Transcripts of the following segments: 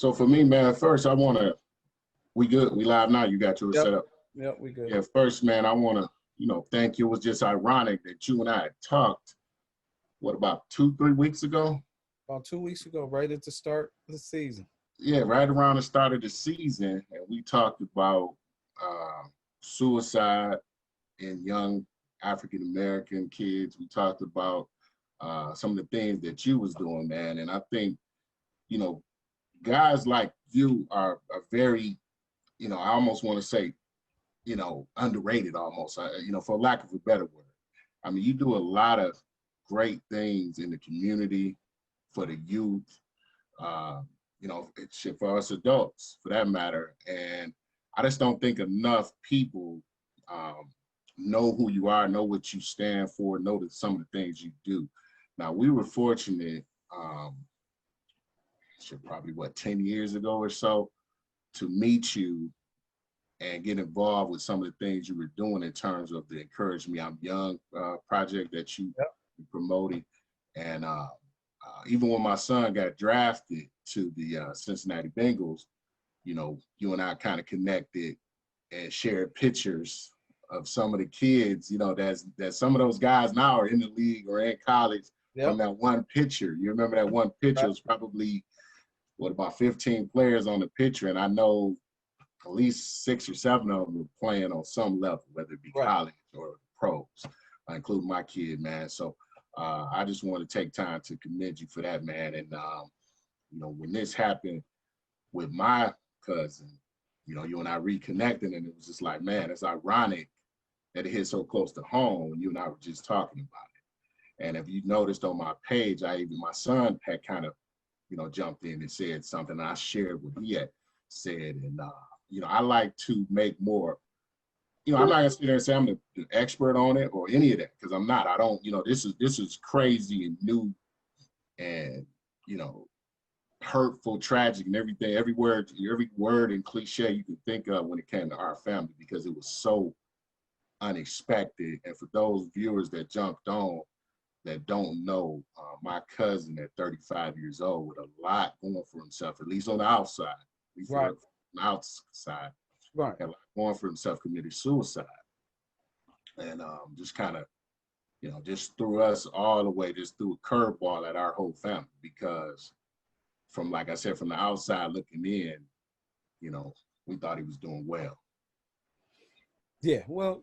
So for me, man, first I want to, we good, we live now. You got yours Yep. set up. Yep, we good. Yeah, first, man, I want to, thank you. It was just ironic that you and I had talked, what, about 2, 3 weeks ago? About 2 weeks ago, right at the start of the season. Yeah, right around the start of the season. And we talked about suicide in young African-American kids. We talked about some of the things that you was doing, man. And I think, guys like you are very, I almost want to say, underrated almost, for lack of a better word. I mean, you do a lot of great things in the community for the youth, it's shit for us adults, for that matter. And I just don't think enough people know who you are, know what you stand for, know that some of the things you do. Now, we were fortunate, probably 10 years ago or so, to meet you and get involved with some of the things you were doing in terms of the Encourage Me I'm Young project that you promoted. And even when my son got drafted to the Cincinnati Bengals, you and I kind of connected and shared pictures of some of the kids, that some of those guys now are in the league or in college from that one picture. You remember that one picture? It was probably, about 15 players on the picture. And I know at least 6 or 7 of them were playing on some level, whether it be college or pros, including my kid, man. So I just want to take time to commend you for that, man. And, when this happened with my cousin, you and I reconnected, and it was just like, man, it's ironic that it hit so close to home. You and I were just talking about it. And if you noticed on my page, my son had kind of, jumped in and said something. And I shared what he had said. And, I like to make more, I'm not gonna sit there and say I'm the expert on it or any of that, because I'm not. I don't, this is crazy and new and, hurtful, tragic, and everything, every word and cliche you can think of when it came to our family, because it was so unexpected. And for those viewers that jumped on that don't know, my cousin at 35 years old with a lot going for himself, at least on the outside, at least on the outside, had a lot going for himself, committed suicide. And just kind of, just threw us all the way, just threw a curveball at our whole family, because from, like I said, from the outside looking in, we thought he was doing well. Yeah, well,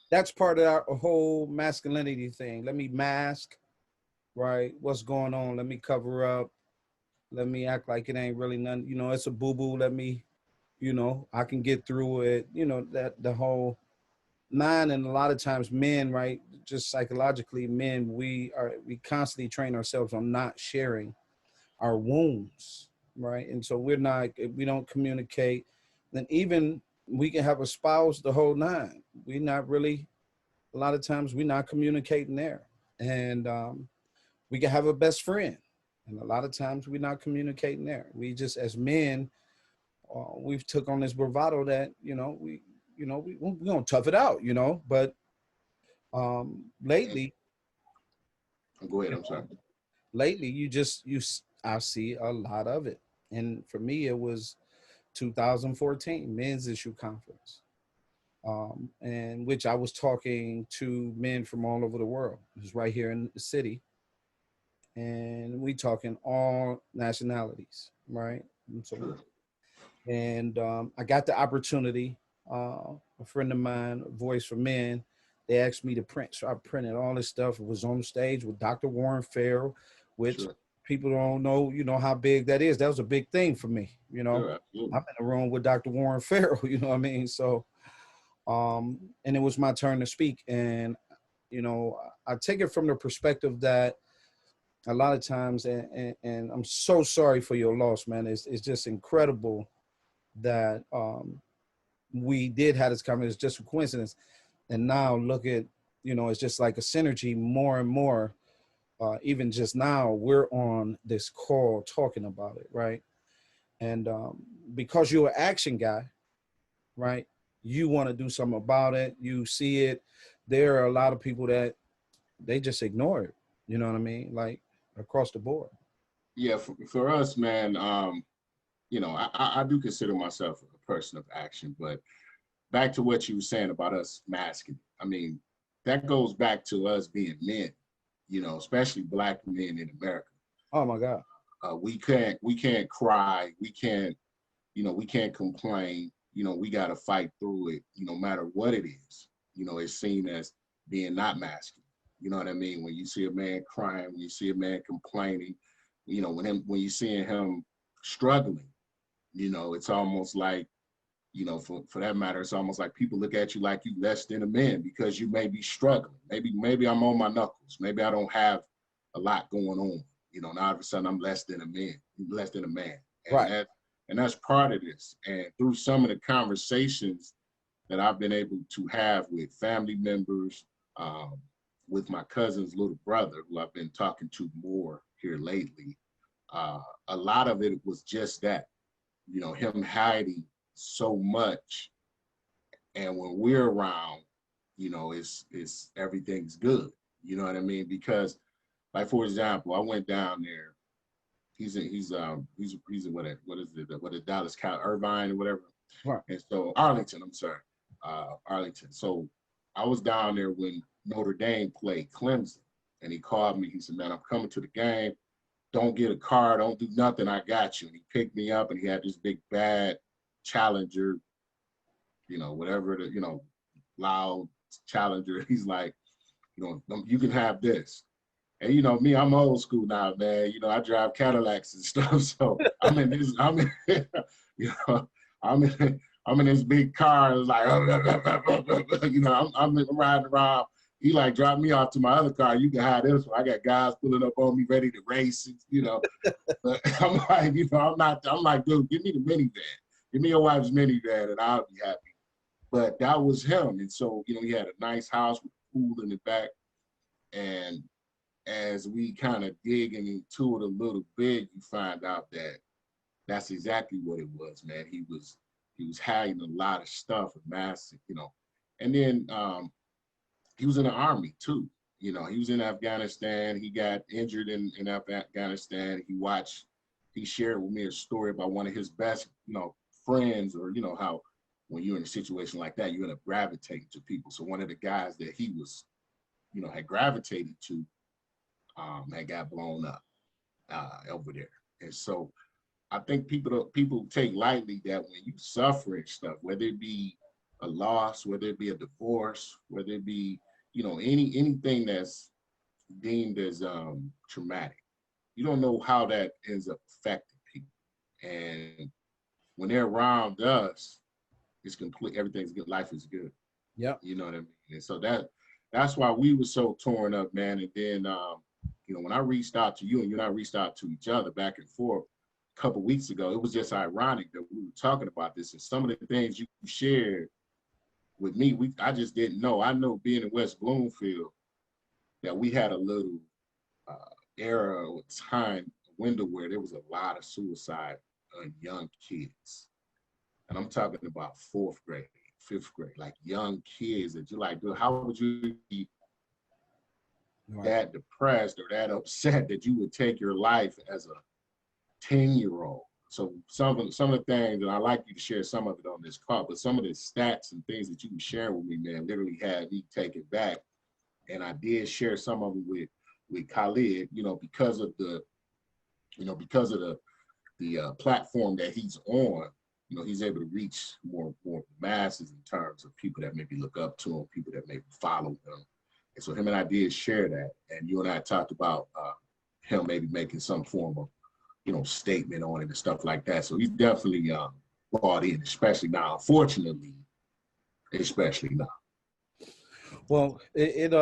that's part of our whole masculinity thing. Let me mask, right? What's going on? Let me cover up. Let me act like it ain't really nothing. It's a boo-boo. Let me, I can get through it. That the whole nine. And a lot of times men, right, just psychologically, men, we constantly train ourselves on not sharing our wounds, right? And so we don't communicate. Then even we can have a spouse the whole nine. We not really, a lot of times we're not communicating there. And we can have a best friend. And a lot of times we're not communicating there. We just, as men, we've took on this bravado that, we're going to tough it out, but lately. Go ahead, I'm sorry. Lately, I see a lot of it. And for me, it was 2014 Men's Issue Conference, and which I was talking to men from all over the world. It was right here in the city. And we talking all nationalities, right? And I got the opportunity, a friend of mine, Voice for Men, they asked me to print. So I printed all this stuff. It was on stage with Dr. Warren Farrell, which people don't know, how big that is. That was a big thing for me, I'm in a room with Dr. Warren Farrell, you know what I mean? So, and it was my turn to speak. And, I take it from the perspective that a lot of times, and I'm so sorry for your loss, man. It's just incredible that we did have this conversation. It's just a coincidence. And now look at, it's just like a synergy more and more. Even just now, we're on this call talking about it, right? And because you're an action guy, right? You want to do something about it. You see it. There are a lot of people that they just ignore it. You know what I mean? Like across the board. Yeah, for us, man, you know, I do consider myself a person of action, but back to what you were saying about us masking. I mean, that goes back to us being men, you know, especially black men in America. Oh my God. We can't cry. We can't, you know, we can't complain. You know, we got to fight through it, you know, no matter what it is. You know, it's seen as being not masculine. You know what I mean? When you see a man crying, when you see a man complaining, you know, when you seeing him struggling, you know, it's almost like, you know, for that matter, it's almost like people look at you like you less than a man because you may be struggling. Maybe I'm on my knuckles. Maybe I don't have a lot going on. You know, now all of a sudden I'm less than a man, less than a man. And Right. that's part of this. And through some of the conversations that I've been able to have with family members, um, with my cousin's little brother, who I've been talking to more here lately, a lot of it was just that, you know, him hiding so much. And when we're around, you know, it's everything's good. You know what I mean? Because, like, for example, I went down there. He's what is it? What is Dallas Cow Irvine or whatever? Right. And so Arlington, I'm sorry, Arlington. So I was down there when Notre Dame played Clemson, and he called me. He said, "Man, I'm coming to the game. Don't get a car. Don't do nothing. I got you." And he picked me up, and he had this big bad Challenger, you know, whatever the, you know, loud Challenger. He's like, you know, you can have this. And you know me, I'm old school now, man. You know, I drive Cadillacs and stuff. So you know, I'm in this big car. It's like, you know, I'm riding around. He like drop me off to my other car. You can have this one. I got guys pulling up on me ready to race. You know, but I'm like, you know, I'm like, dude, give me the minivan. Give me your wife's minivan, and I'll be happy. But that was him. And so, you know, he had a nice house with a pool in the back. And as we kind of digging into it a little bit, you find out that that's exactly what it was, man. He was hiding a lot of stuff, massive, you know. And then he was in the army too. You know, he was in Afghanistan. He got injured in Afghanistan. He shared with me a story about one of his best, you know, friends, or, you know, how when you're in a situation like that, you end up gravitating to people. So one of the guys that he was, you know, had gravitated to, had got blown up over there. And so I think people take lightly that when you suffer and stuff, whether it be a loss, whether it be a divorce, whether it be, you know, anything that's deemed as traumatic, you don't know how that ends up affecting people. And when they're around us, it's complete. Everything's good. Life is good. Yep. You know what I mean? And so that's why we were so torn up, man. And then you know, when I reached out to you and you and I reached out to each other back and forth a couple of weeks ago, it was just ironic that we were talking about this, and some of the things you shared with me, I just didn't know. I know, being in West Bloomfield, that we had a little uh, era or time window where there was a lot of suicide on young kids. And I'm talking about fourth grade, fifth grade, like young kids that you're like, dude, how would you be that depressed or that upset that you would take your life as a 10-year-old? So some of the things, and I like you to share some of it on this call, but some of the stats and things that you were sharing with me, man, literally had me take it back. And I did share some of them with Khalid, you know, because of the, you know, because of the platform that he's on. You know, he's able to reach more masses in terms of people that maybe look up to him, people that maybe follow him. And so him and I did share that. And you and I talked about him maybe making some form of, you know, statement on it and stuff like that. So he's definitely bought in, especially now, unfortunately, especially now. Well, it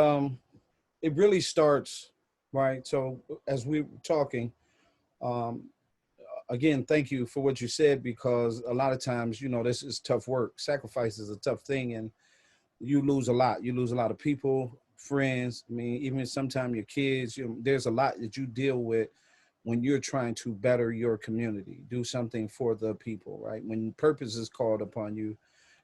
really starts, right. So as we were talking, um, again, thank you for what you said, because a lot of times, you know, this is tough work. Sacrifice is a tough thing, and you lose a lot. You lose a lot of people, friends. I mean, even sometimes your kids. You know, there's a lot that you deal with when you're trying to better your community, do something for the people, right? When purpose is called upon you,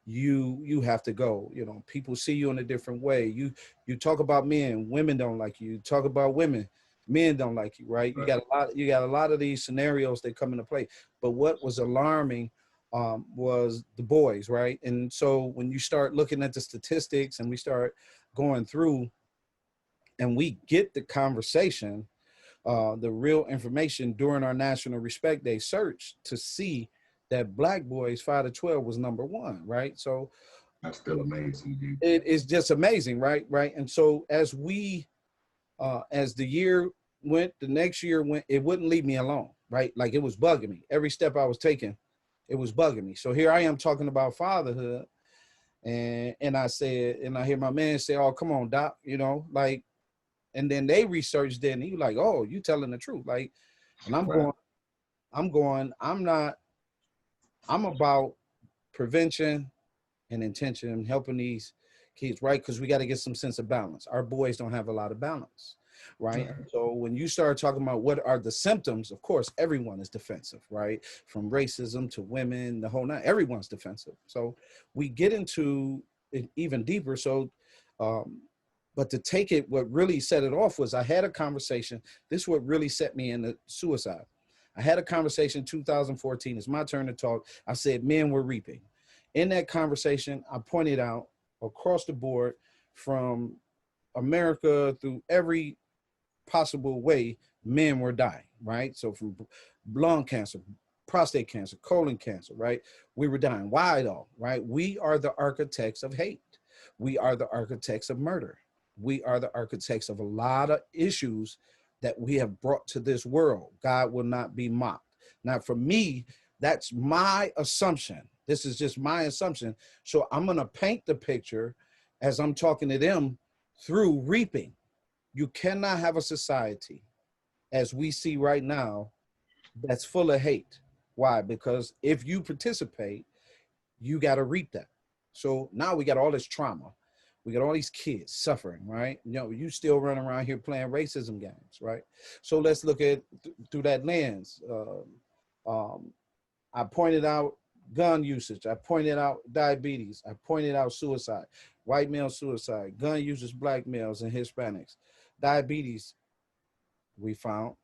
you have to go. You know, people see you in a different way. You talk about men, women don't like you. You talk about women, Men don't like you, right? Right. You got a lot of these scenarios that come into play. But what was alarming was the boys, right? And so when you start looking at the statistics and we start going through and we get the conversation, the real information during our National Respect Day search to see that Black boys 5 to 12 was #1, right? So That's still amazing, dude. it is just amazing, right? Right. And so as the year went, the next year went, it wouldn't leave me alone, right? Like it was bugging me. Every step I was taking, it was bugging me. So here I am talking about fatherhood, and I said, and I hear my man say, "Oh, come on, Doc," like, and then they researched it, and he was like, "Oh, you telling the truth?" Like, and Right. I'm about prevention and intention and helping these kids, right? Because we got to get some sense of balance. Our boys don't have a lot of balance, right? Right. So when you start talking about what are the symptoms, of course, everyone is defensive, right? From racism to women, the whole nine, everyone's defensive. So we get into it even deeper. So, but to take it, what really set it off was I had a conversation. This is what really set me into suicide. I had a conversation in 2014. It's my turn to talk. I said, men were reaping. In that conversation, I pointed out across the board from America through every possible way, men were dying, right? So from lung cancer, prostate cancer, colon cancer, right? We were dying. Why though, right? We are the architects of hate. We are the architects of murder. We are the architects of a lot of issues that we have brought to this world. God will not be mocked. Now, for me, that's my assumption. This is just my assumption. So I'm going to paint the picture as I'm talking to them through reaping. You cannot have a society as we see right now that's full of hate. Why? Because if you participate, you got to reap that. So now we got all this trauma. We got all these kids suffering, right? You still running around here playing racism games, right? So let's look at through that lens. I pointed out gun usage. I pointed out diabetes. I pointed out suicide, white male suicide, gun users, Black males and Hispanics. Diabetes, we found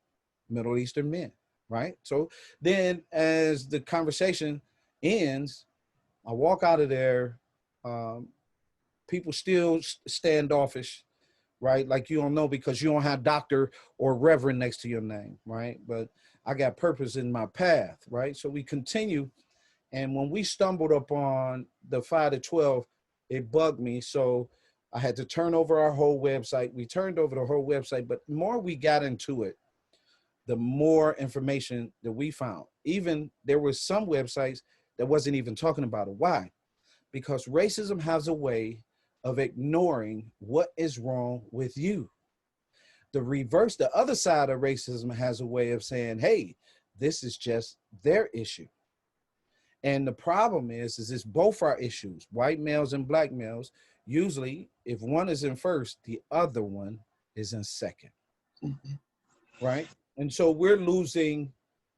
Middle Eastern men, right? So then as the conversation ends, I walk out of there, people still standoffish, right? Like you don't know because you don't have doctor or reverend next to your name, right? But I got purpose in my path, right? So we continue. And when we stumbled upon the 5 to 12, it bugged me. So I had to turn over our whole website. We turned over the whole website, but the more we got into it, the more information that we found. Even there were some websites that wasn't even talking about it. Why? Because racism has a way of ignoring what is wrong with you. The reverse, the other side of racism has a way of saying, hey, this is just their issue. And the problem is it's both our issues, white males and Black males. Usually, if one is in first, the other one is in second, right? And so we're losing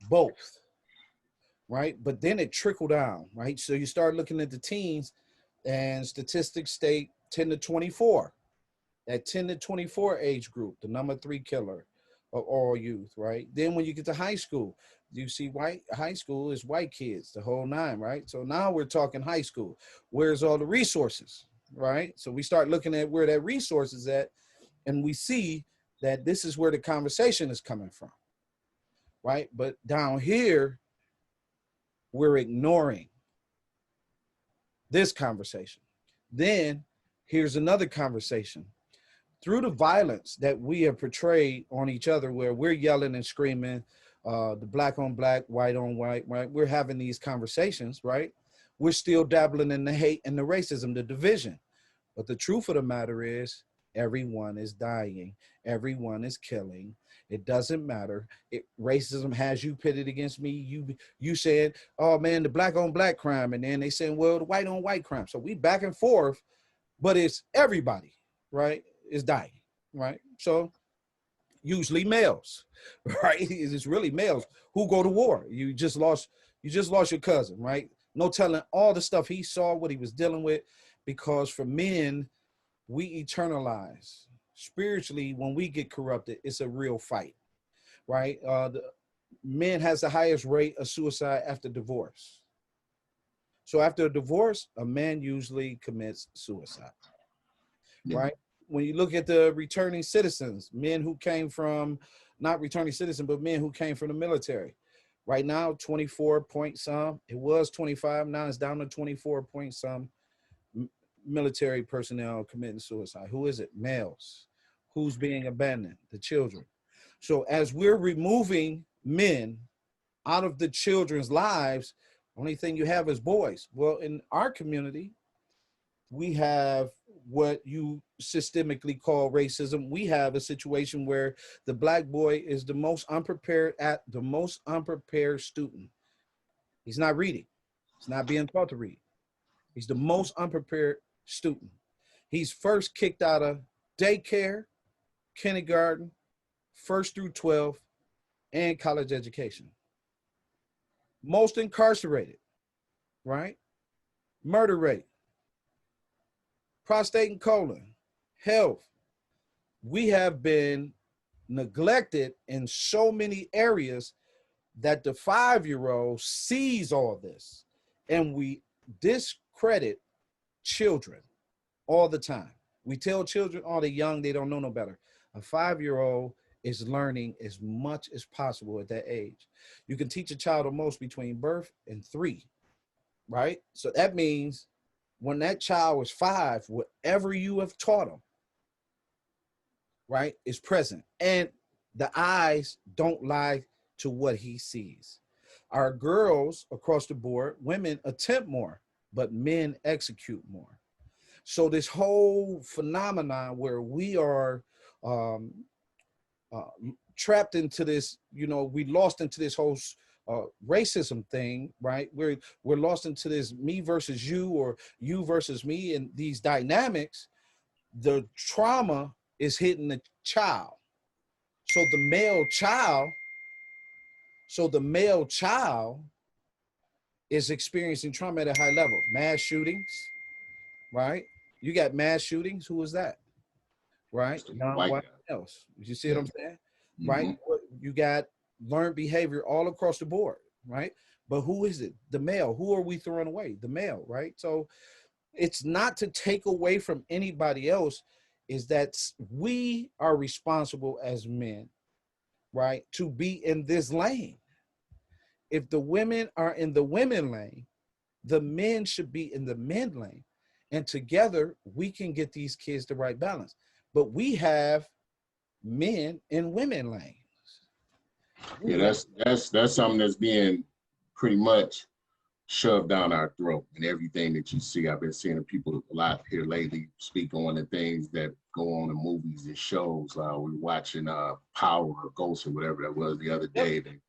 both, right? But then it trickled down, right? So you start looking at the teens, and statistics state 10 to 24. That 10 to 24 age group, the #3 killer of all youth, right? Then when you get to high school, you see high school is white kids, the whole nine, right? So now we're talking high school. Where's all the resources, right? So we start looking at where that resource is at, and we see that this is where the conversation is coming from, right? But down here, we're ignoring this conversation. Then here's another conversation. Through the violence that we have portrayed on each other, where we're yelling and screaming, the Black on Black, white on white, right? We're having these conversations, right? We're still dabbling in the hate and the racism, the division. But the truth of the matter is, everyone is dying. Everyone is killing. It doesn't matter. Racism has you pitted against me. You said, oh man, the Black on Black crime. And then they saying, well, the white on white crime. So we back and forth, but it's everybody, right? Is dying, right? So usually males, right? It's really males who go to war. You just lost your cousin, right? No telling all the stuff he saw, what he was dealing with, because for men, we eternalize spiritually, when we get corrupted, it's a real fight, right? Men has the highest rate of suicide after divorce. So after a divorce, a man usually commits suicide, Yeah. right? When you look at the returning citizens, men who came from, not returning citizens, but men who came from the military. Right now, 24 point some. It was 25. Now it's down to 24 point some military personnel committing suicide. Who is it? Males. Who's being abandoned? The children. So as we're removing men out of the children's lives, only thing you have is boys. Well, in our community, we have what you systemically call racism. We have a situation where the black boy is the most unprepared student. He's not reading. He's not being taught to read. He's the most unprepared student. He's first kicked out of daycare, kindergarten, 1st through 12th, and college education. Most incarcerated, right? Murder rate, prostate and colon, health. We have been neglected in so many areas that the 5-year-old sees all this, and we discredit children all the time. We tell children, oh, they're young, they don't know no better. A 5-year-old is learning as much as possible at that age. You can teach a child the most between birth and 3, right? So that means when that child was 5, whatever you have taught them, right, is present. And the eyes don't lie to what he sees. Our girls across the board, women attempt more, but men execute more. So this whole phenomenon where we are trapped into this, we lost into this whole racism thing, right? We're lost into this me versus you, or you versus me, and these dynamics. The trauma is hitting the child. So the male child is experiencing trauma at a high level. Mass shootings, right? You got mass shootings. Who is that? Right? Non-white males. You see what I'm saying? Mm-hmm. Right? You got learned behavior all across the board, right? But who is it? The male. Who are we throwing away? The male, right? So it's not to take away from anybody else, is that we are responsible as men, right, to be in this lane. If the women are in the women lane, the men should be in the men lane. And together we can get these kids the right balance. But we have men in women lanes. Yeah, that's something that's being pretty much shoved down our throat, and everything that you see. I've been seeing people a lot here lately speak on the things that go on in movies and shows. We were watching Power or Ghost or whatever that was the other day. Yep. And,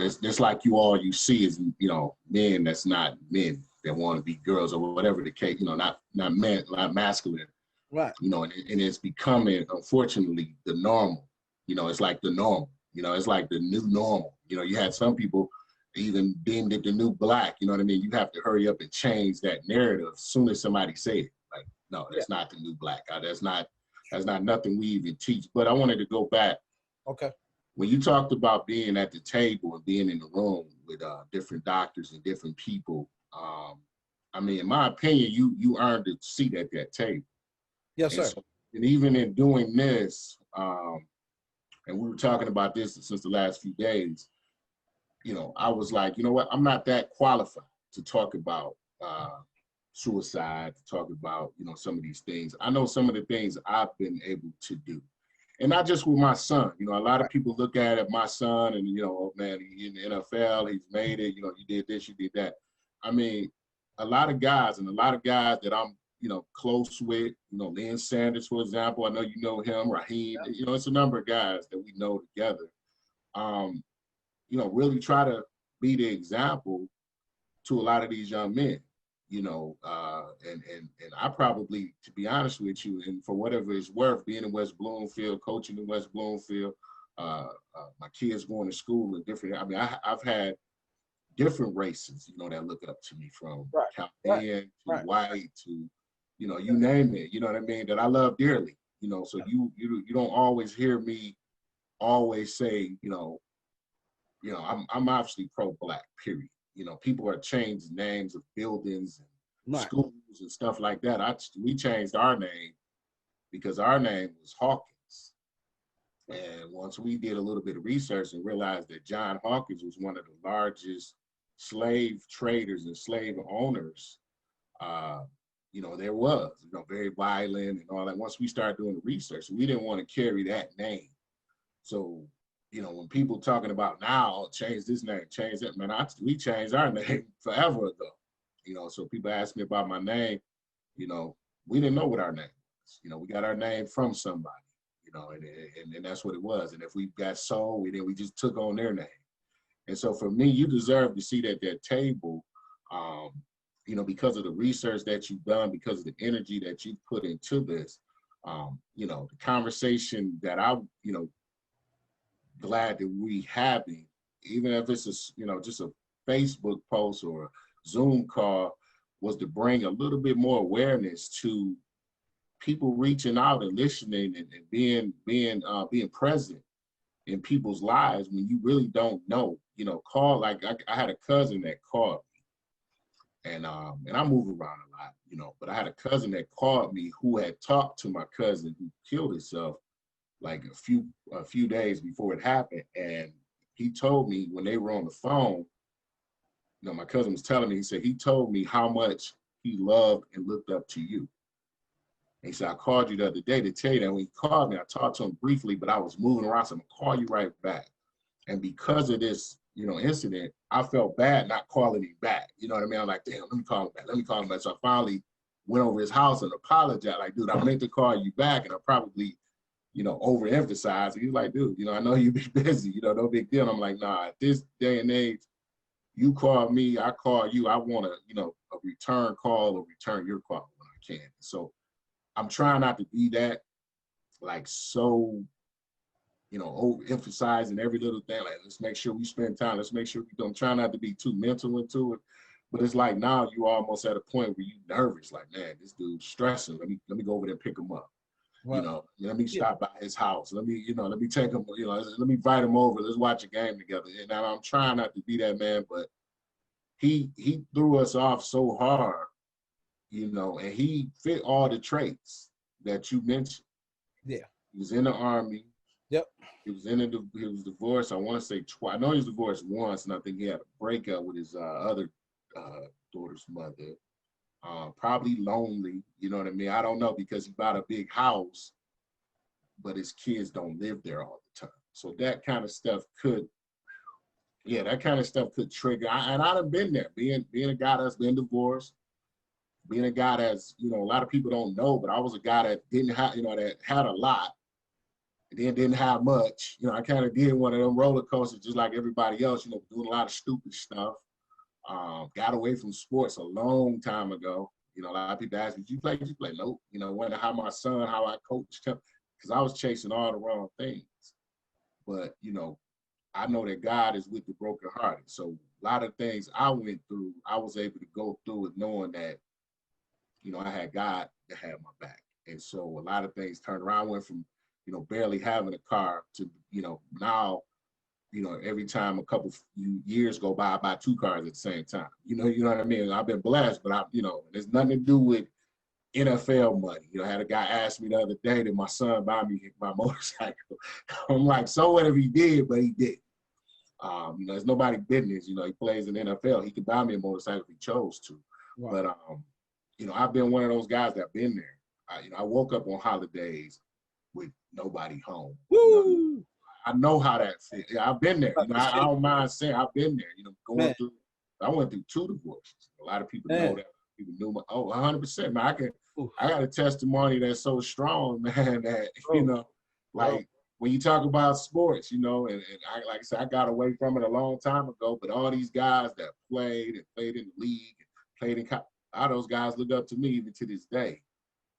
it's like you see is, men that's not men that want to be girls or whatever the case, not men, not masculine. Right. And it's becoming, unfortunately, the normal. It's like the normal. It's like the new normal. You had some people even deemed it the new black. You know what I mean? You have to hurry up and change that narrative as soon as somebody say it. Like, no, that's not the new black. That's not nothing we even teach. But I wanted to go back. Okay. When you talked about being at the table and being in the room with different doctors and different people, in my opinion, you earned a seat at that table. Yes, sir. And even in doing this, and we were talking about this since the last few days, I was like, you know what? I'm not that qualified to talk about suicide, to talk about, some of these things. I know some of the things I've been able to do. And not just with my son. A lot of people look at my son and, oh man, he's in the NFL, he's made it, you did this, you did that. A lot of guys that I'm, close with, Lynn Sanders, for example, I know you know him, Raheem, it's a number of guys that we know together. Really try to be the example to a lot of these young men, and I probably, to be honest with you, and for whatever it's worth, being in West Bloomfield, coaching in West Bloomfield, my kids going to school in different, I've had different races, that look up to me, from Chaldean to white to, you name it, you know what I mean, that I love dearly, you know, so you don't always hear me always say, I'm obviously pro-Black, period. You know, people are changed names of buildings and schools and stuff like that. We changed our name because our name was Hawkins. And once we did a little bit of research and realized that John Hawkins was one of the largest slave traders and slave owners, there was, very violent and all that. Once we started doing the research, we didn't want to carry that name. So, when people talking about now, change this name, change that, man, we changed our name forever ago. So people ask me about my name, we didn't know what our name was. We got our name from somebody, and that's what it was. And if we got sold, then we just took on their name. And so for me, you deserve to sit at that table, because of the research that you've done, because of the energy that you've put into this, the conversation that glad that we having, even if it's just a Facebook post or a Zoom call, was to bring a little bit more awareness to people reaching out and listening and being present in people's lives when you really don't know. Call, like I had a cousin that called me, and I move around a lot, but I had a cousin that called me who had talked to my cousin who killed himself like a few days before it happened. And he told me when they were on the phone, my cousin was telling me, he said, he told me how much he loved and looked up to you. And he said, I called you the other day to tell you that. When he called me, I talked to him briefly, but I was moving around, so I'm gonna call you right back. And because of this, incident, I felt bad not calling him back. You know what I mean? I'm like, damn, let me call him back. So I finally went over his house and apologized. Like, dude, I meant to call you back, and I probably overemphasize. He's like, dude, I know you be busy, no big deal. And I'm like, nah, at this day and age, you call me, I call you. I want a return call or return your call when I can. So I'm trying not to be that, like, so, overemphasizing every little thing. Like, let's make sure we spend time. Let's make sure we don't try not to be too mental into it. But it's like now you almost at a point where you're nervous. Like, man, this dude's stressing. Let me go over there and pick him up. Well, let me stop by his house. Let me take him, let me invite him over. Let's watch a game together. And I'm trying not to be that man, but he threw us off so hard, and he fit all the traits that you mentioned. Yeah. He was in the Army. Yep. He was divorced, I want to say twice. I know he was divorced once, and I think he had a breakup with his other daughter's mother. Probably lonely, you know what I mean? I don't know, because he bought a big house, but his kids don't live there all the time. So that kind of stuff could trigger. And I've been there, being a guy that's been divorced, being a guy that's, a lot of people don't know, but I was a guy that didn't have, that had a lot, and then didn't have much. I kind of did one of them roller coasters just like everybody else, doing a lot of stupid stuff. Got away from sports a long time ago. A lot of people ask me, did you play? Nope. Wonder how my son, how I coached him, because I was chasing all the wrong things. But, I know that God is with the brokenhearted. So a lot of things I went through, I was able to go through it knowing that, I had God that had my back. And so a lot of things turned around. I went from, barely having a car to, now, every time a couple years go by, I buy 2 cars at the same time. You know what I mean? I've been blessed, but there's nothing to do with NFL money. I had a guy ask me the other day that my son buy me my motorcycle. I'm like, so what if he did? But he did. It's nobody's business. He plays in NFL. He could buy me a motorcycle if he chose to. Wow. But I've been one of those guys that been there. I woke up on holidays with nobody home. Woo! I know how that feels. Yeah, I've been there. I don't mind saying I've been there. Going through. I went through 2 divorces. A lot of people know that. People knew 100%. Man, I got a testimony that's so strong, man. That when you talk about sports, and I, like I said, I got away from it a long time ago. But all these guys that played in the league, played in all those guys look up to me even to this day.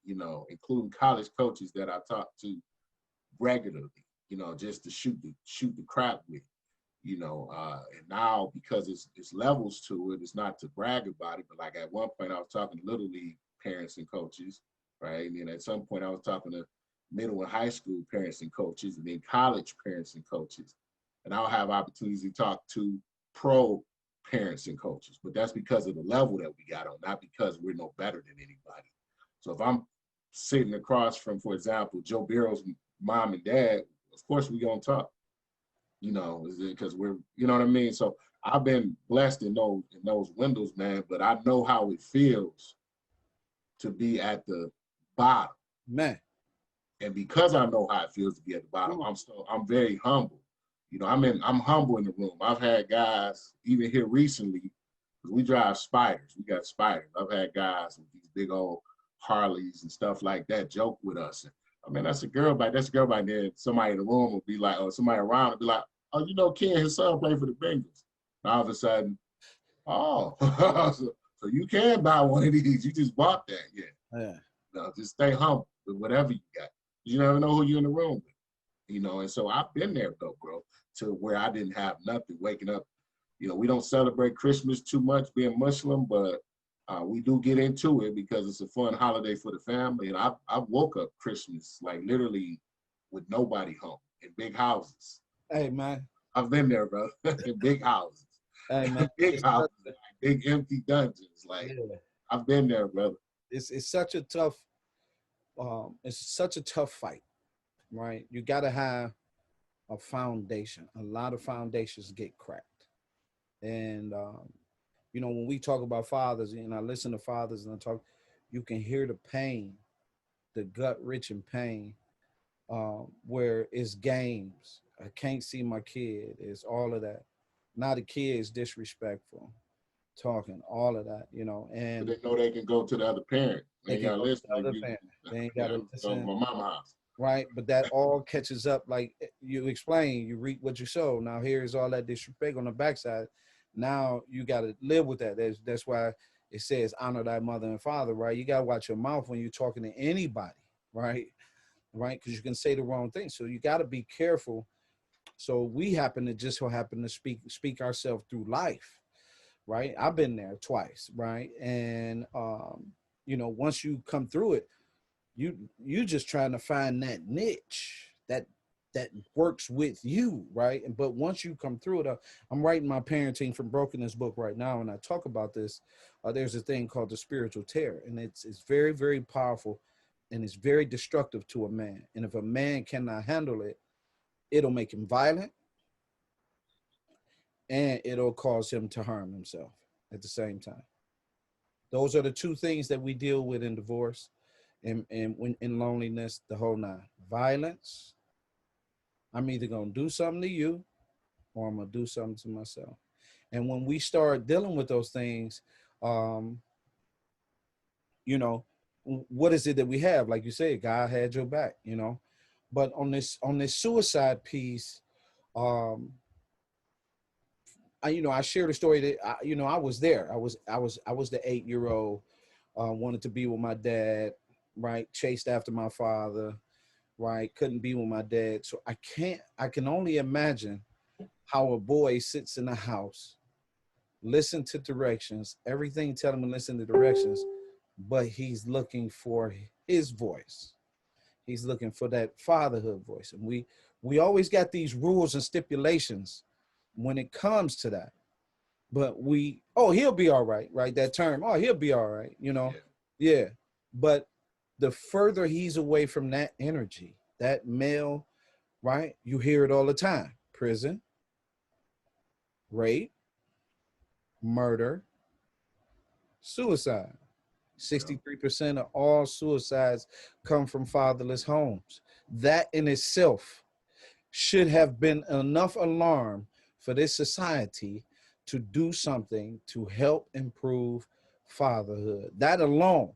Including college coaches that I talk to regularly. Just to shoot the crap with, and now because it's levels to it, it's not to brag about it, but like at one point I was talking to Little League parents and coaches, right? And then at some point I was talking to, middle and high school parents and coaches, and then college parents and coaches. And I'll have opportunities to talk to pro parents and coaches, but that's because of the level that we got on, not because we're no better than anybody. So if I'm sitting across from, for example, Joe Burrow's mom and dad, of course we're gonna talk, because we're, you know what I mean? So I've been blessed in those windows, man, but I know how it feels to be at the bottom. Man. And because I know how it feels to be at the bottom, I'm very humble. I'm humble in the room. I've had guys, even here recently, because we drive spiders. We got spiders. I've had guys with these big old Harleys and stuff like that joke with us. And, I mean, that's a girl back there. Somebody in the room will be like, or somebody around will be like, oh, Ken, his son played for the Bengals. And all of a sudden, oh, so you can buy one of these. You just bought that. Yeah. No, just stay humble with whatever you got. You never know who you're in the room with. And so I've been there though, bro, to where I didn't have nothing, waking up. We don't celebrate Christmas too much being Muslim, but we do get into it because it's a fun holiday for the family. And I woke up Christmas, like literally with nobody home in big houses. Hey, man. I've been there, bro, in big houses. Hey, man. Big houses, like big empty dungeons. Like, yeah. I've been there, brother. It's such a tough fight, right? You got to have a foundation. A lot of foundations get cracked. And, when we talk about fathers, and I listen to fathers and I talk, you can hear the pain, the gut-wrenching pain, where it's games. I can't see my kid. It's all of that. Now the kid is disrespectful, talking, all of that, and they know they can go to the other parent. They ain't got to listen. They ain't got to listen. My mama's house. Right, but that all catches up. Like you explain, you reap what you sow. Now here's all that disrespect on the backside. Now you got to live with that. That's why it says honor thy mother and father. Right, you got to watch your mouth when you're talking to anybody. Right, because you can say the wrong thing. So you got to be careful. So we happen to speak ourselves through life. Right, I've been there twice. Right, and once you come through it, you just trying to find that niche that works with you, right? But once you come through it, I'm writing my Parenting from Brokenness book right now, and I talk about this. There's a thing called the spiritual terror, and it's very, very powerful, and it's very destructive to a man. And if a man cannot handle it, it'll make him violent, and it'll cause him to harm himself at the same time. Those are the two things that we deal with in divorce. And when in loneliness, the whole nine. Violence, I'm either going to do something to you or I'm going to do something to myself. And when we start dealing with those things, what is it that we have? Like you said, God had your back, But on this suicide piece, I shared a story that, I was there. I was the 8-year-old, wanted to be with my dad. Right, chased after my father, right, couldn't be with my dad. So I can only imagine how a boy sits in a house, listen to directions, everything tell him to listen to directions, but he's looking for his voice. He's looking for that fatherhood voice. And we always got these rules and stipulations when it comes to that. But he'll be all right, right? That term, he'll be all right, Yeah. But the further he's away from that energy, that male, right? You hear it all the time. Prison, rape, murder, suicide. 63% of all suicides come from fatherless homes. That in itself should have been enough alarm for this society to do something to help improve fatherhood. That alone.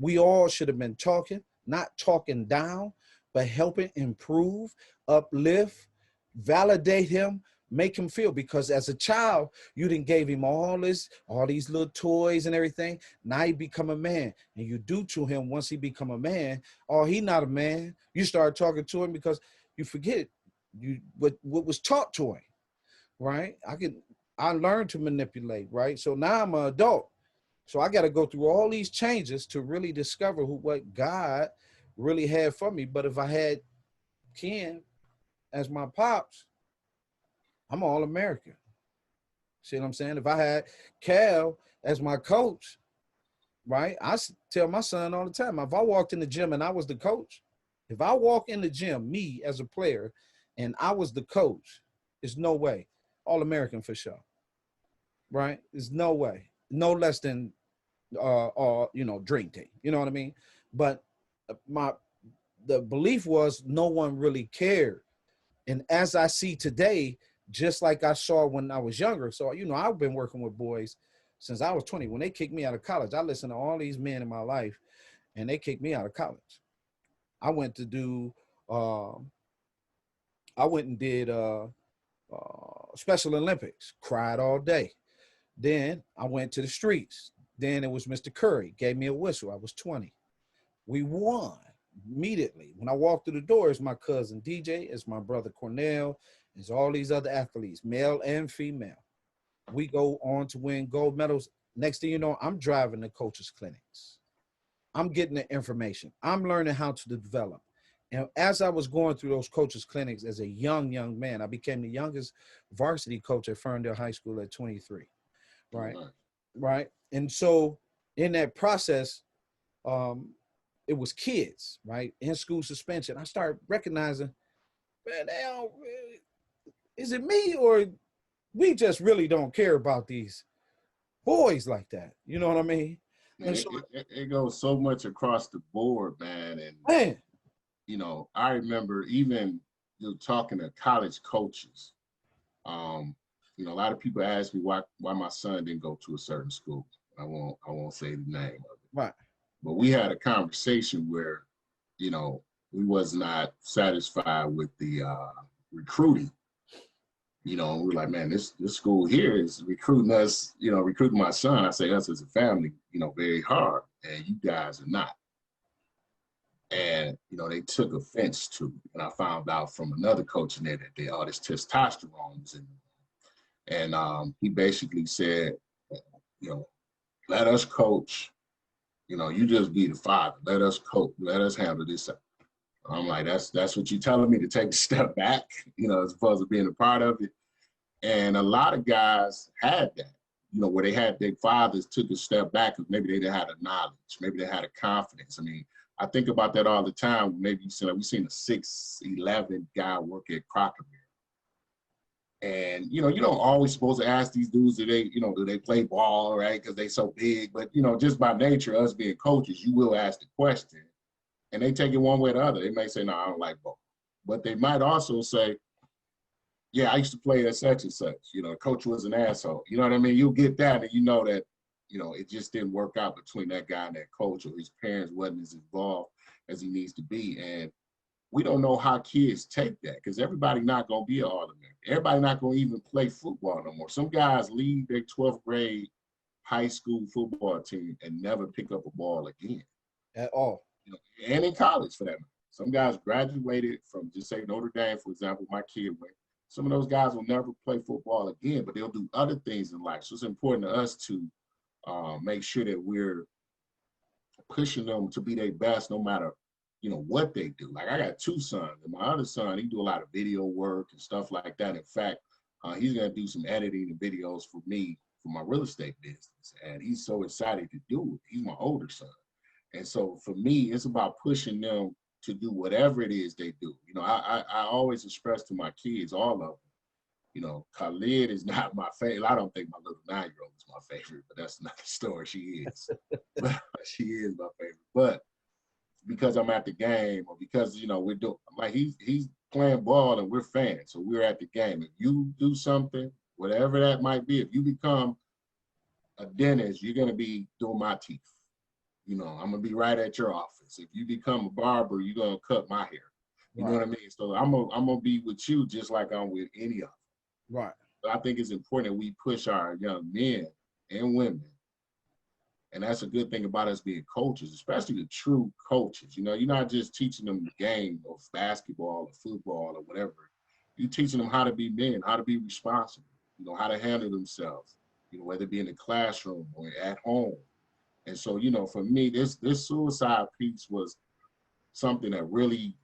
We all should have been talking, not talking down, but helping improve, uplift, validate him, make him feel. Because as a child, you didn't gave him all these little toys and everything. Now he become a man. And you do to him once he become a man, he not a man. You start talking to him because you forget what was taught to him, right? I learned to manipulate, right? So now I'm an adult. So I got to go through all these changes to really discover what God really had for me. But if I had Ken as my pops, I'm all American. See what I'm saying? If I had Cal as my coach, right? Tell my son all the time, if I walked in the gym and I was the coach, if I walk in the gym, me as a player, and I was the coach, there's no way. All American for sure. Right? There's no way. No less than dream team. You know what I mean? But the belief was no one really cared. And as I see today, just like I saw when I was younger. So, I've been working with boys since I was 20. When they kicked me out of college, I listened to all these men in my life, and they kicked me out of college. I went to do, I went and did Special Olympics, cried all day. Then I went to the streets. Then it was Mr. Curry, gave me a whistle. I was 20. We won immediately. When I walked through the door, it's my cousin DJ, it's my brother Cornell, it's all these other athletes, male and female. We go on to win gold medals. Next thing you know, I'm driving the coaches' clinics. I'm getting the information. I'm learning how to develop. And as I was going through those coaches' clinics as a young man, I became the youngest varsity coach at Ferndale High School at 23. Right. Oh, nice. Right. And so in that process, it was kids, right, in school suspension. I started recognizing, man, is it me or we just really don't care about these boys like that? You know what I mean? Man, it goes so much across the board, man. And man, I remember even talking to college coaches. A lot of people ask me why my son didn't go to a certain school. I won't say the name of it. Right. But we had a conversation where, we was not satisfied with the recruiting. We're like, man, this school here is recruiting us, recruiting my son. I say us as a family, very hard, and you guys are not. And, they took offense to it. And I found out from another coach in there that all this testosterone was in them. And he basically said, let us coach. You just be the father. Let us coach. Let us handle this. I'm like, that's what you're telling me, to take a step back, as opposed to being a part of it. And a lot of guys had that, where they had their fathers took a step back because maybe they didn't have the knowledge, maybe they had a confidence. I mean, I think about that all the time. Maybe we've seen a 6'11" guy work at Crocker. And, you don't always supposed to ask these dudes, do they play ball, right? Because they so big. But, just by nature, us being coaches, you will ask the question. And they take it one way or the other. They may say, no, I don't like ball. But they might also say, yeah, I used to play at such and such. Coach was an asshole. You know what I mean? You'll get that, and you know that, it just didn't work out between that guy and that coach, or his parents wasn't as involved as he needs to be. And we don't know how kids take that, because everybody not going to be an All-American. Everybody not going to even play football no more. Some guys leave their 12th grade high school football team and never pick up a ball again. At all. And in college, for that matter. Some guys graduated from, just say, Notre Dame, for example, my kid went. Some of those guys will never play football again, but they'll do other things in life. So it's important to us to make sure that we're pushing them to be their best, no matter what they do. Like, I got 2 sons, and my other son, he do a lot of video work and stuff like that. In fact, he's gonna do some editing and videos for me for my real estate business, and he's so excited to do it. He's my older son, and so for me, it's about pushing them to do whatever it is they do. I always express to my kids, all of them, Khalid is not my favorite. I don't think my little 9-year-old is my favorite, but that's not the story. She is. She is my favorite. But because I'm at the game, or because, we're doing, like, he's playing ball and we're fans, so we're at the game. If you do something, whatever that might be, if you become a dentist, you're going to be doing my teeth. I'm going to be right at your office. If you become a barber, you're going to cut my hair. You know what I mean? So I'm going to be with you just like I'm with any of them. Right. But I think it's important that we push our young men and women. And that's a good thing about us being coaches, especially the true coaches. You're not just teaching them the game of basketball or football or whatever. You're teaching them how to be men, how to be responsible, how to handle themselves, whether it be in the classroom or at home. And so, for me, this suicide piece was something that really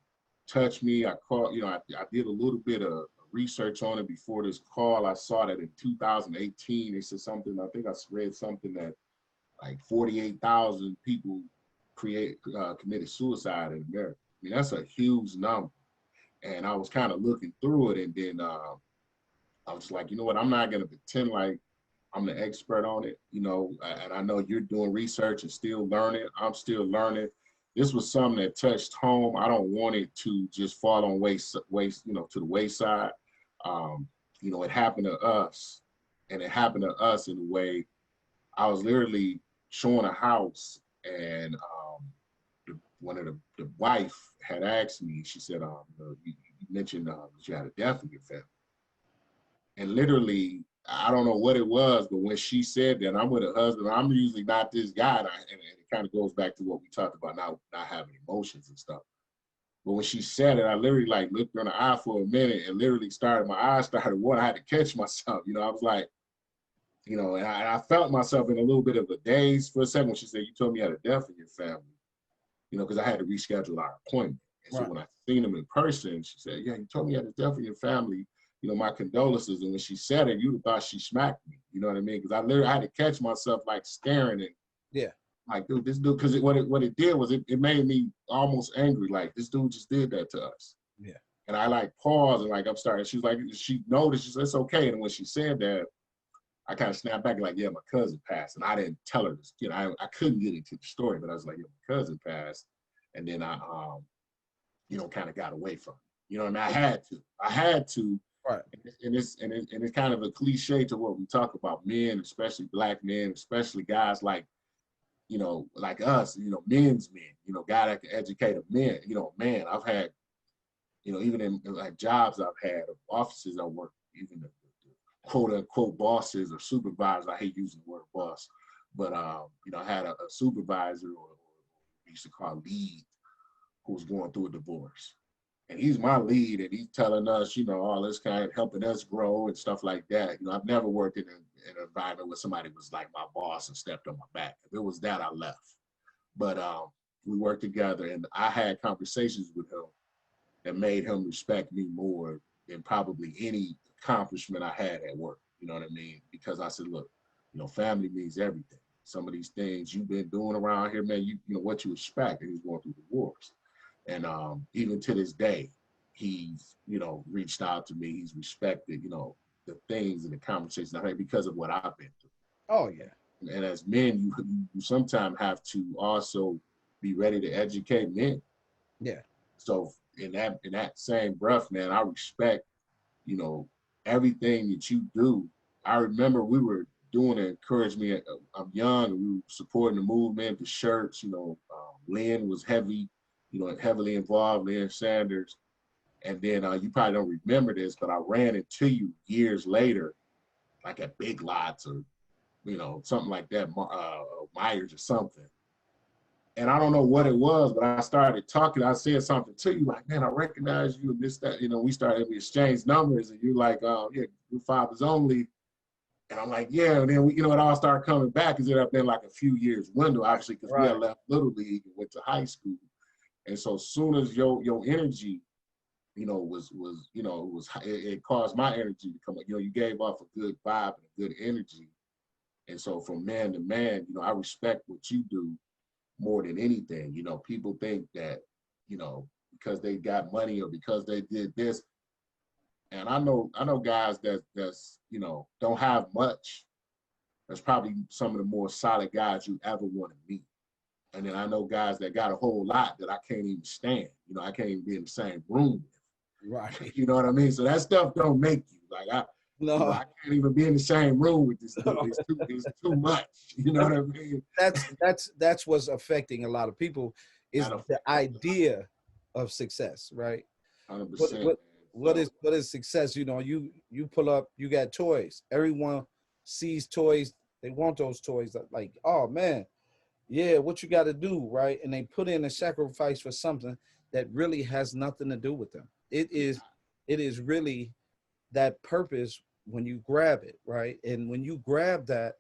touched me. I called, I did a little bit of research on it before this call. I saw that in 2018, they said something, I think I read something that like 48,000 people committed suicide in America. I mean, that's a huge number. And I was kind of looking through it, and then I was like, you know what, I'm not going to pretend like I'm the expert on it, and I know you're doing research and still learning. I'm still learning. This was something that touched home. I don't want it to just fall on to the wayside. It happened to us, and it happened to us in a way. I was literally showing a house, and one of the wife had asked me. She said, you mentioned that you had a death in your family. And literally, I don't know what it was, but when she said that, I'm with a husband, I'm usually not this guy. And it kind of goes back to what we talked about now, not having emotions and stuff. But when she said it, I literally like looked her in the eye for a minute and literally my eyes started watering. I had to catch myself. I was like, and I felt myself in a little bit of a daze for a second when she said, you told me you had a death in your family, because I had to reschedule our appointment. And so when I seen him in person, she said, yeah, you told me you had a death in your family. My condolences. And when she said it, you'd have thought she smacked me. You know what I mean? Because I literally had to catch myself like staring and like, dude, this dude, because what it did was it made me almost angry. Like, this dude just did that to us. Yeah. And I like paused and like I'm starting. She was like, she noticed, she said, it's okay. And when she said that, I kind of snapped back like, yeah, my cousin passed. And I didn't tell her this. I couldn't get into the story, but I was like, yeah, my cousin passed. And then I kind of got away from it. I mean, I had to. Right. And it's kind of a cliche to what we talk about men, especially Black men, especially guys like us, men's men, guy that can educate a man, man, I've had, even in like jobs I've had, offices I work, even the quote unquote bosses or supervisors. I hate using the word boss, but I had a supervisor or we used to call lead who was going through a divorce. And he's my lead, and he's telling us, all this kind of helping us grow and stuff like that. I've never worked in an environment where somebody was like my boss and stepped on my back. If it was that, I left. But we worked together, and I had conversations with him that made him respect me more than probably any accomplishment I had at work. You know what I mean? Because I said, look, family means everything. Some of these things you've been doing around here, man, you know what you expect, and he's going through divorce. And even to this day, he's, reached out to me. He's respected, the things and the conversations I had because of what I've been through. Oh, yeah. And as men, you sometimes have to also be ready to educate men. Yeah. So in that same breath, man, I respect, everything that you do. I remember we were doing to encourage me. I'm young, and we were supporting the movement, the shirts, Lynn was heavily involved, Lynn Sanders. And then you probably don't remember this, but I ran into you years later, like at Big Lots or, something like that, Myers or something. And I don't know what it was, but I started talking. I said something to you like, man, I recognize you and this, that, we exchanged numbers and you're like, yeah, your father's only. And I'm like, yeah. And then it all started coming back because it had been like a few years window, obviously, because we had left Little League and went to high school. And so as soon as your energy, it caused my energy to come up. You gave off a good vibe and a good energy. And so from man to man, I respect what you do more than anything. People think that, because they got money or because they did this. And I know guys that's don't have much. That's probably some of the more solid guys you ever want to meet. And then I know guys that got a whole lot that I can't even stand. I can't even be in the same room with. Right. You know what I mean? So that stuff don't make you. Like I can't even be in the same room with this dude. It's too much. You know what I mean? That's what's affecting a lot of people is the idea of success, right? 100%. What is success? You pull up, you got toys. Everyone sees toys. They want those toys. Like, oh man, yeah, what you got to do, right? And they put in a sacrifice for something that really has nothing to do with them. It is really that purpose when you grab it, right? And when you grab that,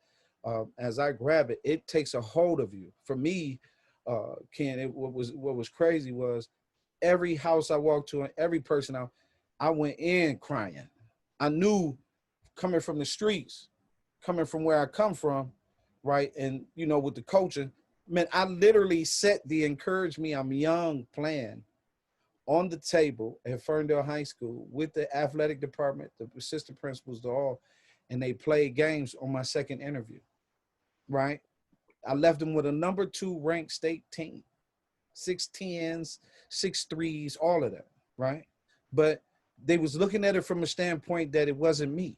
as I grab it, it takes a hold of you. For me, Ken, what was crazy was every house I walked to and every person I went in crying. I knew coming from the streets, coming from where I come from, right? And, you know, with the coaching, man, I literally set the Encourage Me, I'm Young plan on the table at Ferndale High School with the athletic department, the assistant principals, the all, and they played games on my second interview, right? I left them with a #2 ranked state team, 6'10s, 6'3s, all of that, right? But they was looking at it from a standpoint that it wasn't me.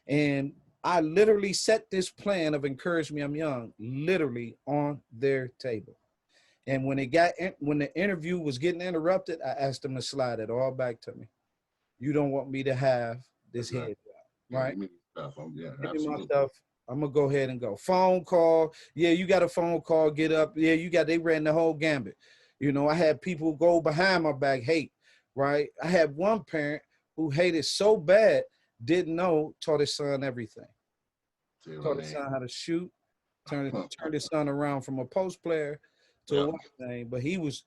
And I literally set this plan of Encourage Me, I'm Young, literally on their table. And when the interview was getting interrupted, I asked them to slide it all back to me. You don't want me to have this head job, right? Yeah, Give me my absolutely. stuff. I'm gonna go ahead and go. Phone call. Yeah, you got a phone call. Get up. Yeah, they ran the whole gambit. You know, I had people go behind my back, hate, right? I had one parent who hated so bad, didn't know, taught his son everything. Taught his son how to shoot, turned his son around from a post player to a white thing. But he was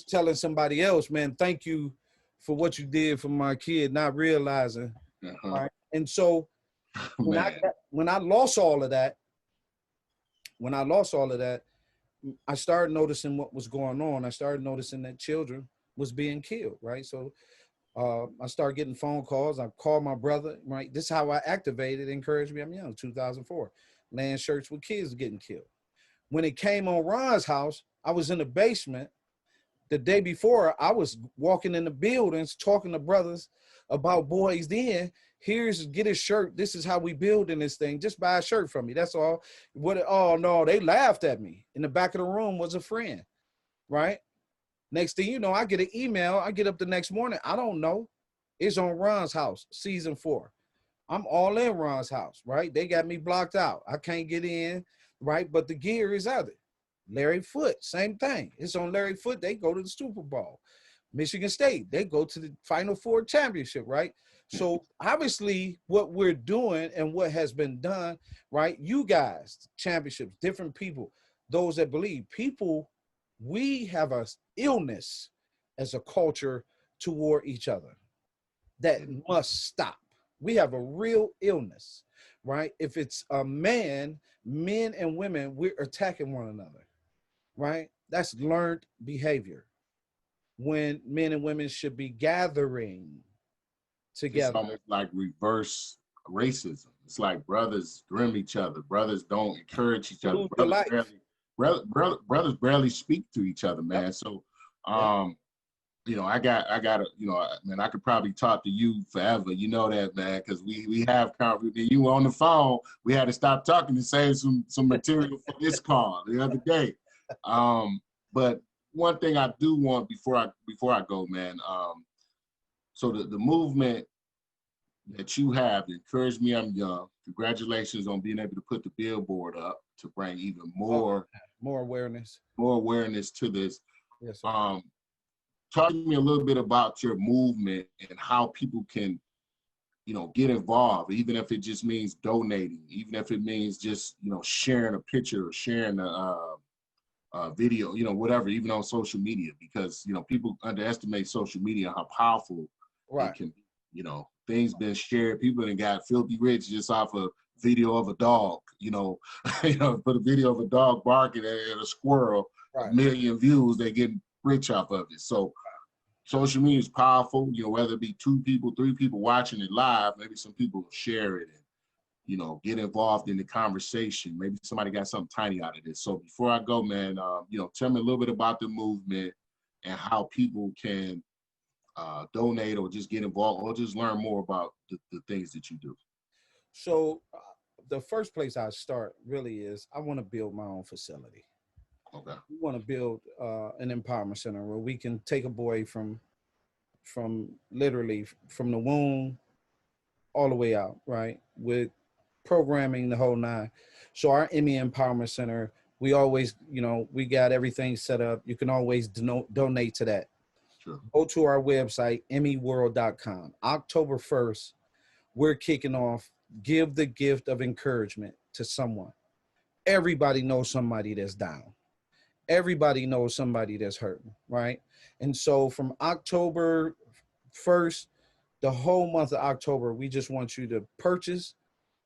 telling somebody else, man, thank you for what you did for my kid, not realizing. Right. And so when I lost all of that, I started noticing what was going on. I started noticing that children was being killed, right? So I started getting phone calls. I called my brother, right? This is how I activated Encourage Me, I'm Young, 2004. Laying shirts with kids getting killed. When it came on Ron's house, I was in the basement. The day before, I was walking in the buildings, talking to brothers about boys then. Get his shirt. This is how we building this thing. Just buy a shirt from me. That's all. Oh no, they laughed at me. In the back of the room was a friend, right? Next thing you know, I get an email. I get up the next morning. I don't know. It's on Ron's house, season 4. I'm all in Ron's house, right? They got me blocked out. I can't get in, right? But the gear is out there. Larry Foote, same thing. It's on Larry Foote. They go to the Super Bowl. Michigan State, they go to the Final Four championship, right? So obviously what we're doing and what has been done, right? You guys, championships, different people, those that believe, people, we have a illness as a culture toward each other that must stop. We have a real illness, right? If it's a man, men and women, we're attacking one another, right? That's learned behavior when men and women should be gathering together. It's almost like reverse racism. It's like brothers grim each other. Brothers don't encourage each other. Brothers barely speak to each other, man. Yep. So, you know, I got you know, man, I could probably talk to you forever. You know that, man, because we have conversation. You were on the phone. We had to stop talking to save some material for this call the other day. But one thing I do want before I go, man. So the movement that you have, Encourage Me, I'm Young. Congratulations on being able to put the billboard up to bring even more awareness to this. Yes, sir. Talk to me a little bit about your movement and how people can, you know, get involved, even if it just means donating, even if it means just, you know, sharing a picture or sharing a video, you know, whatever, even on social media, because, you know, people underestimate social media, how powerful it can be. You know, things been shared. People that got filthy rich just off a video of a dog, you know, put a video of a dog barking at a squirrel, 1 million views, they getting rich off of it. So social media is powerful, you know, whether it be 2 people, 3 people watching it live, maybe some people will share it and, you know, get involved in the conversation. Maybe somebody got something tiny out of this. So before I go, man, you know, tell me a little bit about the movement and how people can donate or just get involved or just learn more about the things that you do. So the first place I start really is I want to build my own facility. Okay. We want to build an empowerment center where we can take a boy from literally from the womb all the way out, right? With programming the whole 9. So our Emmy Empowerment Center, we always, you know, we got everything set up. You can always donate to that. Sure. Go to our website, emmyworld.com. October 1st, we're kicking off Give the Gift of Encouragement to someone. Everybody knows somebody that's down. everybody knows somebody that's hurting, right? And so from October 1st, the whole month of October, we just want you to purchase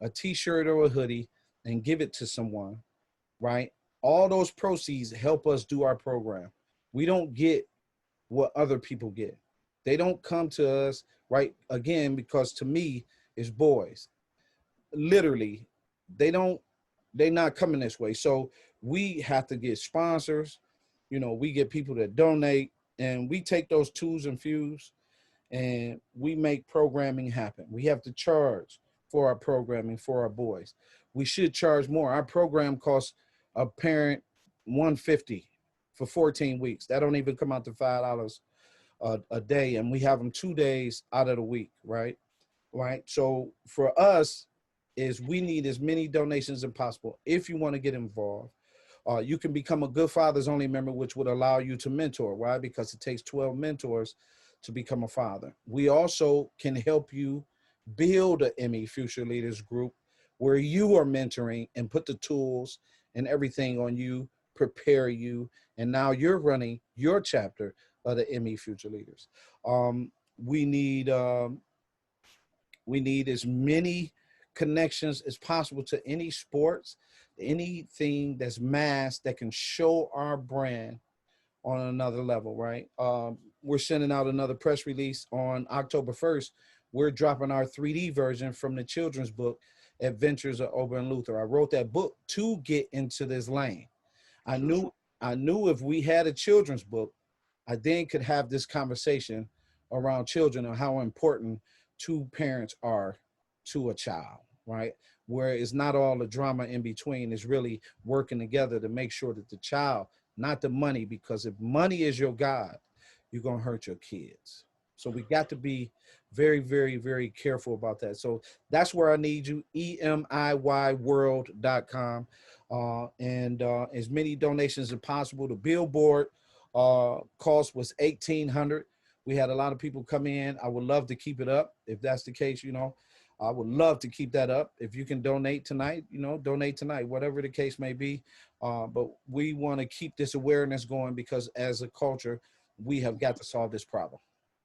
a t-shirt or a hoodie and give it to someone, right? All those proceeds help us do our program. We don't get what other people get. They don't come to us, right? Again, because to me, it's boys. Literally, they don't, they're not coming this way. So we have to get sponsors, we get people that donate, and we take those twos and fews and we make programming happen. We have to charge for our programming for our boys. We should charge more. Our program costs a parent 150 for 14 weeks. That don't even come out to $5 a day, and we have them 2 days out of the week, right? Right. So for us, is we need as many donations as possible. If you want to get involved, you can become a Good Fathers Only member, which would allow you to mentor. Why? Because it takes 12 mentors to become a father. We also can help you build a Emmy Future Leaders group where you are mentoring and put the tools and everything on you, prepare you, and now you're running your chapter of the Emmy Future Leaders. Um, we need we need as many connections as possible to any sports, anything that's mass that can show our brand on another level, right? We're sending out another press release on October 1st. We're dropping our 3D version from the children's book, Adventures of Ober and Luther. I wrote that book to get into this lane. I knew I knew if we had a children's book, I then could have this conversation around children and how important two parents are to a child, right? Where it's not all the drama in between, it's really working together to make sure that the child, not the money, because if money is your God, you're going to hurt your kids. So we got to be very, very, very careful about that. So that's where I need you, emiyworld.com. And as many donations as possible. The billboard cost was $1,800. We had a lot of people come in. I would love to keep it up. If that's the case, I would love to keep that up. If you can donate tonight, donate tonight, whatever the case may be. But we want to keep this awareness going because as a culture, we have got to solve this problem.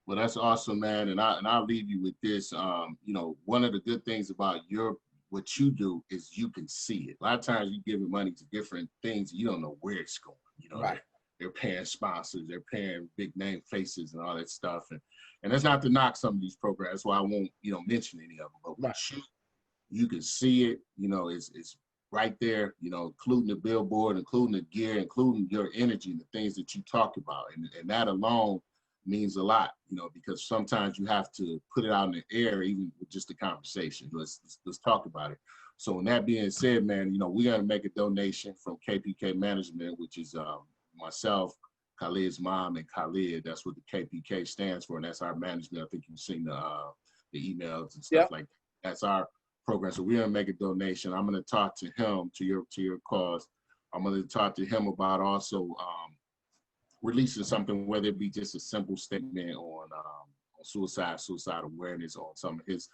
Well, that's awesome, man. And I'll leave you with this. One of the good things about what you do is you can see it. A lot of times you giving money to different things, you don't know where it's going. Right. They're paying sponsors, they're paying big name faces and all that stuff. And that's not to knock some of these programs, so I won't, mention any of them. But with you can see it, it's right there, including the billboard, including the gear, including your energy and the things that you talk about. And that alone means a lot, because sometimes you have to put it out in the air, even with just a conversation. Let's talk about it. So with that being said, man, we got to make a donation from KPK Management, which is myself, Khalid's mom, and Khalid. That's what the KPK stands for, and that's our management. I think you've seen the emails and stuff like that. That's our program. So we're gonna make a donation. I'm gonna talk to him to your cause. I'm gonna talk to him about also releasing something, whether it be just a simple statement on suicide awareness on some of his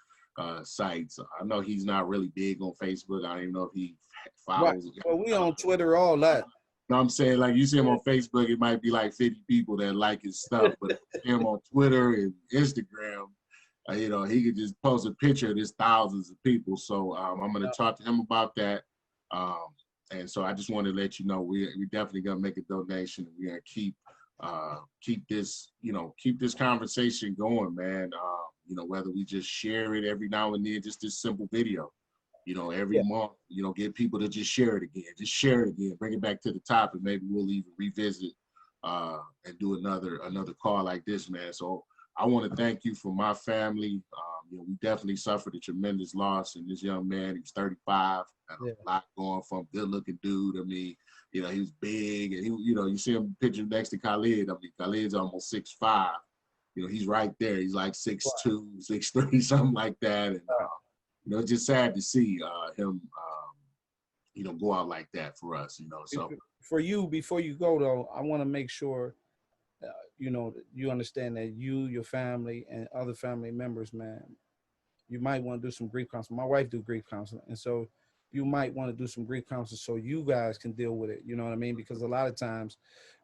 sites. I know he's not really big on Facebook. I don't even know if he follows. Right. Well, we on Twitter, all that. You know what I'm saying? Like you see him on Facebook, it might be like 50 people that like his stuff, but if you see him on Twitter and Instagram, he could just post a picture. There's thousands of people. So I'm going to talk to him about that. And so I just want to let you know, we definitely going to make a donation. We're going to keep this conversation going, man. Whether we just share it every now and then, just this simple video, every month, get people to just share it again, bring it back to the top, and maybe we'll even revisit and do another call like this, man. So I want to thank you for my family. We definitely suffered a tremendous loss in this young man. He was 35, had a lot going for him, good looking dude. I mean, he was big, and you see him pictured next to Khalid. I mean, Khalid's almost 6'5". He's right there. He's like 6'2", 6'3", something like that. And it's just sad to see him, go out like that for us. So for you, before you go though, I want to make sure. You understand that you, your family, and other family members, man, you might want to do some grief counseling. My wife do grief counseling, and so you might want to do some grief counseling so you guys can deal with it. You know what I mean? Because a lot of times,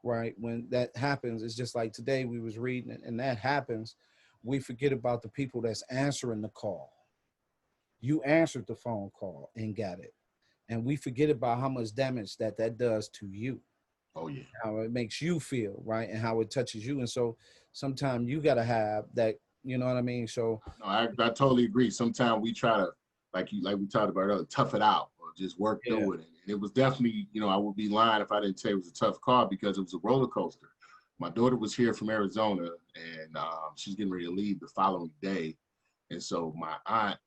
right, when that happens, it's just like today we was reading it, and that happens, we forget about the people that's answering the call. You answered the phone call and got it. And we forget about how much damage that does to you. Oh yeah. How it makes you feel, right? And how it touches you. And so sometimes you got to have that, you know what I mean? So no, I totally agree. Sometimes we try to, like we talked about earlier, tough it out or just work yeah, through it. And it was definitely, I would be lying if I didn't say it was a tough call because it was a roller coaster. My daughter was here from Arizona, and she's getting ready to leave the following day. And so my aunt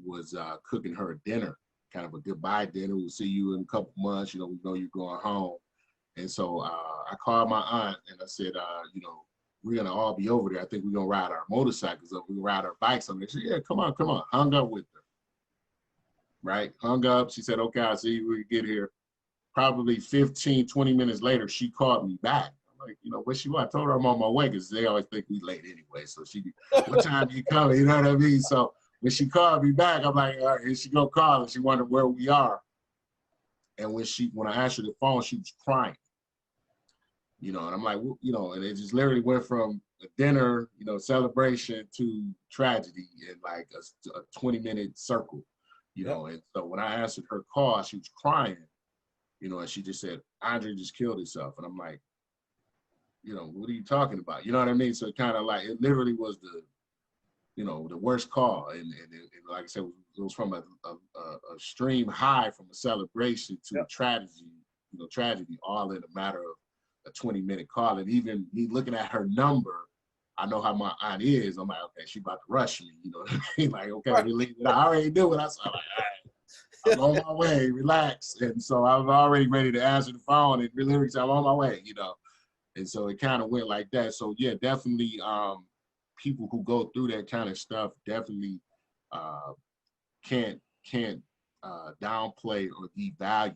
was cooking her a dinner, kind of a goodbye dinner. We'll see you in a couple months. We know you're going home. And so I called my aunt and I said, we're going to all be over there. I think we're going to ride our motorcycles up. We're going to ride our bikes up. She said, yeah, come on. Hung up with her, right? Hung up. She said, okay, I'll see you when you get here. Probably 15, 20 minutes later, she called me back. I'm like, what she want? I told her I'm on my way because they always think we late anyway. So what time you coming? You know what I mean? So when she called me back, I'm like, all right, here she go call. And she wondered where we are. And when I answered the phone, she was crying. And I'm like, and it just literally went from a dinner, celebration to tragedy in like a 20-minute circle, yep. And so when I answered her call, she was crying, and she just said, Andre just killed himself. And I'm like, what are you talking about? You know what I mean? So it kind of like, it literally was the worst call. And like I said, it was from a extreme high from a celebration to Yep. a tragedy, all in a matter of a 20-minute call. And even me looking at her number, I know how my aunt is. I'm like, okay, she about to rush me. You know what I mean? Like, okay, we leave it. I already knew it. I was like, all right, I'm on my way, relax. And so I was already ready to answer the phone and literally say, I'm on my way, And so it kind of went like that. So yeah, definitely people who go through that kind of stuff definitely can't downplay or devalue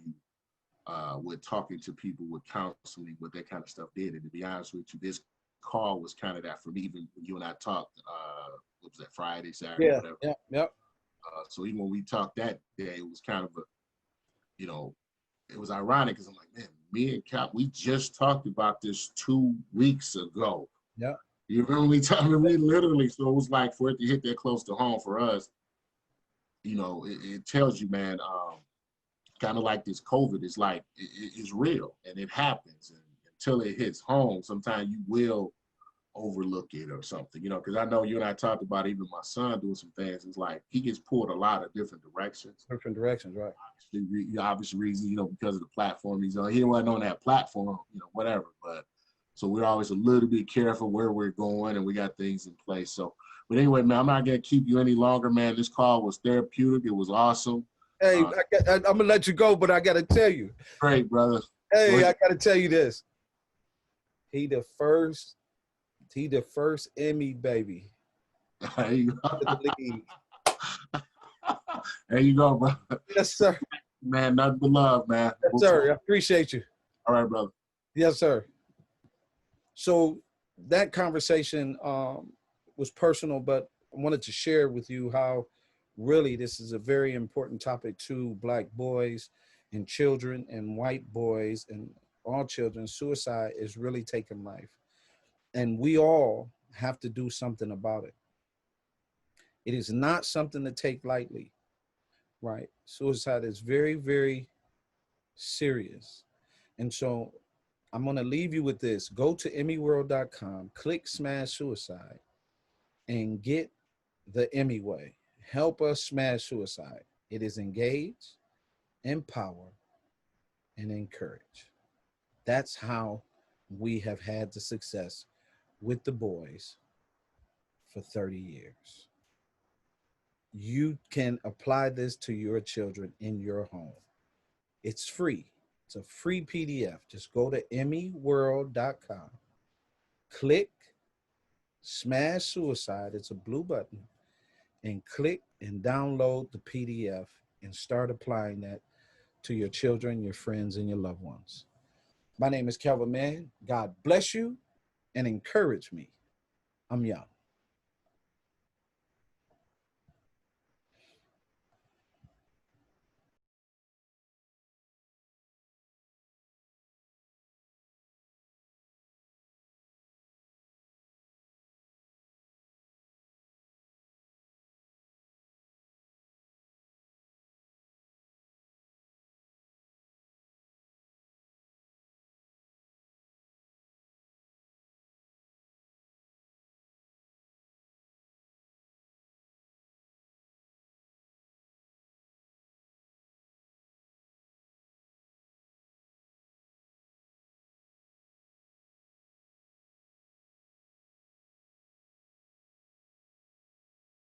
with talking to people, with counseling, what that kind of stuff did. And to be honest with you, this call was kind of that for me. Even when you and I talked, what was that, Friday, Saturday, Yeah, whatever. yep. So even when we talked that day, it was kind of it was ironic because I'm like, man, me and Cap, we just talked about this 2 weeks ago. Yeah. You remember we talked? We literally, so it was like for it to hit that close to home for us, it tells you, man, kind of like this COVID is like, it's real and it happens. And until it hits home, sometimes you will overlook it or something, because I know you and I talked about even my son doing some things. It's like he gets pulled a lot of different directions. Different directions, right? Obvious reasons, because of the platform he's on. He wasn't on that platform, whatever. But so we're always a little bit careful where we're going, and we got things in place. So, but anyway, man, I'm not gonna keep you any longer, man. This call was therapeutic. It was awesome. Hey, I'm gonna let you go, but I gotta tell you. Great, brother. Hey, I gotta tell you this. He the first Emmy baby. There you go. There you go, bro. Yes, sir. Man, nothing but love, man. Yes, sir. I appreciate you. All right, brother. Yes, sir. So that conversation was personal, but I wanted to share with you how really this is a very important topic to Black boys and children and white boys and all children. Suicide is really taking life. And we all have to do something about it. It is not something to take lightly, right? Suicide is very, very serious. And so I'm going to leave you with this. Go to emmyworld.com, click Smash Suicide, and get the Emmy way. Help us smash suicide. It is engage, empower, and encourage. That's how we have had the success with the boys for 30 years. You can apply this to your children in your home. It's free. It's a free PDF. Just go to emmyworld.com, click Smash Suicide. It's a blue button, and click and download the PDF and start applying that to your children, your friends, and your loved ones. My name is Calvin Mann. God bless you and encourage me. I'm young.